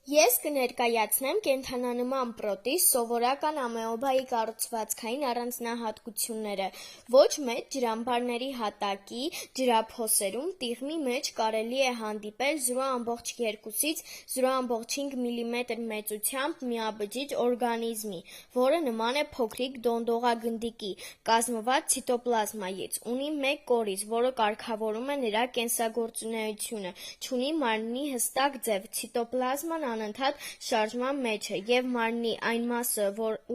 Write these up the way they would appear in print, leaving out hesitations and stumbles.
Ես կներկայացնեմ կենդանանման պրոտիզ սովորական ամեոբայի կառուցվածքային առանձնահատկությունները։ Ոչ մեծ ջրամբարների հատակի ջրափոսերում տիղմի մեջ կարելի է հանդիպել 0,2-ից 0,5 մմ մեծությամբ միաբջիջ օրգանիզմի, որը նման է փոքրիկ դոնդողագնդիկի, կազմված ցիտոպլազմայից, ունի մեկ կորիզ, որը կարգավորում է նրա կենսագործունեությունը, չունի մարմնի հստակ ձև, ցիտոպլազման անընդհատ շարժման մեջ է, և մարմնի այն մասը,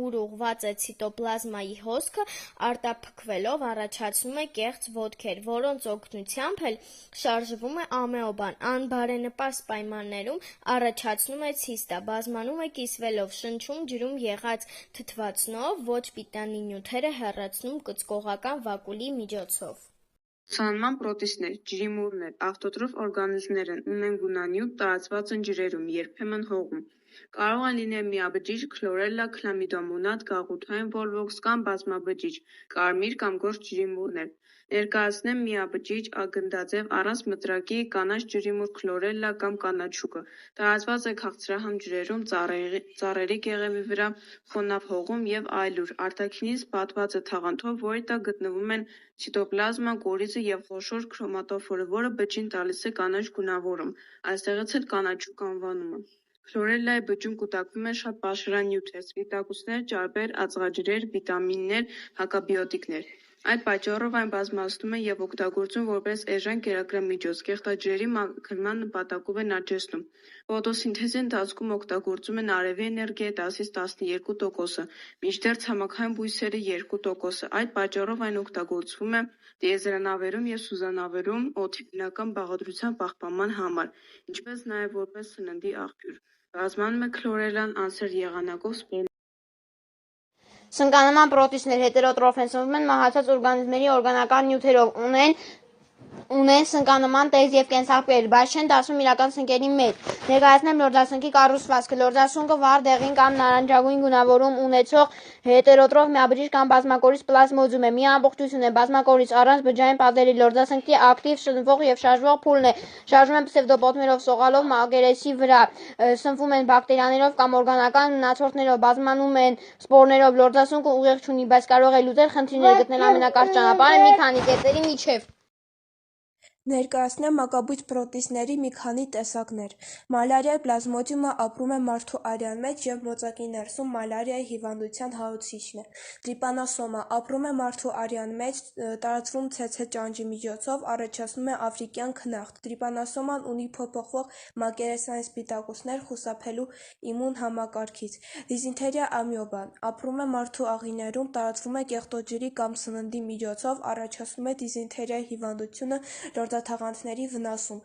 ուր ուղղված է ցիտոպլազմայի հոսքը, արտափքվելով առաջացնում է կեղծ ոտքեր, որոնց օգնությամբ էլ շարժվում է ամեոբան, անբարենպաստ պայմաններում առաջացնում է ցիստա, բազմանում է կիսվելով, շնչում ջրում եղած թթվածնով, ոչ պիտանի նյութերը հեռացնում կծկողական վակուոլի միջոցով։ Ուսանման պրոտիզներ, ջրիմուռներ, ավտոտրոֆ օրգանիզմներ են, ունեն գունանյութ, տարածված են ջրերում, երբեմն հողում։ Կարող են լինել միաբջիջ, քլորելլա, քլամիդոմոնադ, գաղութային վոլվոքս կամ բազմաբջիջ, կարմիր կամ գորշ ջրիմուռներ։ Ներկայացնեմ միաբջիջ, գնդաձև, առանց մտրակի, կանաչ ջրիմուռ քլորելլա կամ կանաչուկը։ Տարածված է քաղցրահամ ջրերում, ծառերի կեղևի վրա, խոնավ հողում և այլուր։ Արտաքինից պատված է թաղանթով, որի տակ գտնվում են ցիտոպլազմա, կորիզը և խոշոր քրոմատոֆորը, որը բջջին տալիս է կանաչ գունավորում, այստեղից էլ կանաչուկ անվանումը։ Քլորելլայի բջջում կուտակվում է շատ պաշարաննյութեր, սպիտակուցներ, ճարպեր, ածղաջրեր, վիտամիններ, հակաբիոտիկներ։ Այդ պատճառով այն բազմացնում է և օգտագործում որպես էժան կերակրամիջոց, կեղտաջրերի մաքրման նպատակով են աճեցնում։ Ֆոտոսինթեզի ընթացքում օգտագործում են արևի էներգիայի 10-ից 12%, մինչդեռ ցամաքային բույսերի 2%։ Այդ պատճառով այն օգտագործվում է տիեզերանավերում և սուզանավերում օդի բնական բաղադրության պահպանման համար, ինչպես նաև որպես սննդի աղբյուր։ Բազմանում է քլորելլան անսեռ եղանակով սպորներում։ Սնկանման պրոտիզներ հետերոտրոֆ են, սնվում են մահացած օրգանիզմների օրգանական նյութերով, ունեն սնկանման տեսք և կենսաղբյուր, բայց չեն դասվում իրական սնկերի մեջ։ Ներկայացնեմ լորձասնկի կառուցվածքը։ Լորձասունկը վառ, դեղին կամ նարնջագույն գունավորում ունեցող հետերոտրոֆ միաբջիջ կամ բազմակորիզ պլազմոզոմ է, մի ամբողջություն է, բազմակորիզ, առանց բջջային պատերի։ Լորձասնկի ակտիվ, շնչվող և շարժվող փուլն է, շարժվում են պսևդոպոդներով, սողալով, մակերեսի վրա, սնվում են բակտերիաներով կամ օրգանական մնացորդներով, բազմանում են սպորներով։ Լորձասունկը ուղեղ չունի, բայց կարող է լուծել խնդիրներ, գտնել ամենակարճ ճանապարհը մի քանի կետերի միջև։ Ներկայացնեմ մակաբույծ պրոտիզների մի քանի տեսակներ։ Մալարիայի պլազմոդիումը ապրում է մարդու արյան մեջ և մոծակի ներսում մալարիայի հիվանդության հաղորդիչն է։ Տրիպանոսոմը ապրում է մարդու արյան մեջ, տարածվում ցեցե ճանճի միջոցով, առաջացնում է աֆրիկյան քնախտ։ Տրիպանոսոման ունի փոփոխվող մակերեսային սպիտակուցներ խուսափելու իմուն համակարգից։ Դիզենթերիա ամիոբան ապրում է մարդու աղիներում, տարածվում է կեղտոջրի կամ սննդի միջոցով, առաջացնում է դիզենթերիայի հիվանդությունը լորձաթաղանթների վնասում։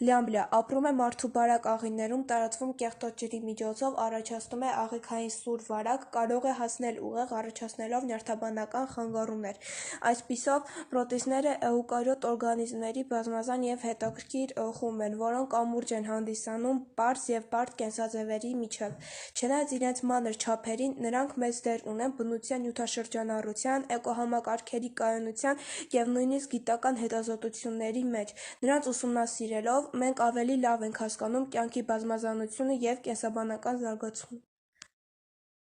Լյամբլիա ապրում է մարդու բարակ աղիներում, տարածվում կեղտոջրի միջոցով, առաջացնում է աղիքային սուր վարակ, կարող է հասնել ուղեղ, առաջացնելով նյարդաբանական խանգարումներ։ Այսպիսով, պրոտիզները էուկարիոտ օրգանիզմների բազմազան և հետաքրքիր խումբ են, որոնք կամուրջ են հանդիսանում պարզ և բարդ կենսաձևերի միջև։ Չնայած իրենց մանր չափերին, նրանք մեծ դեր ունեն բնության նյութաշրջանառության, էկոհամակարգերի կայունության և նույնիսկ գիտական հետազոտությունների մեջ։ Նրանց ուսումնասիրելով՝ մենք ավելի լավ ենք հասկանում կյանքի բազմազանությունը և կենսաբանական զարգացումը։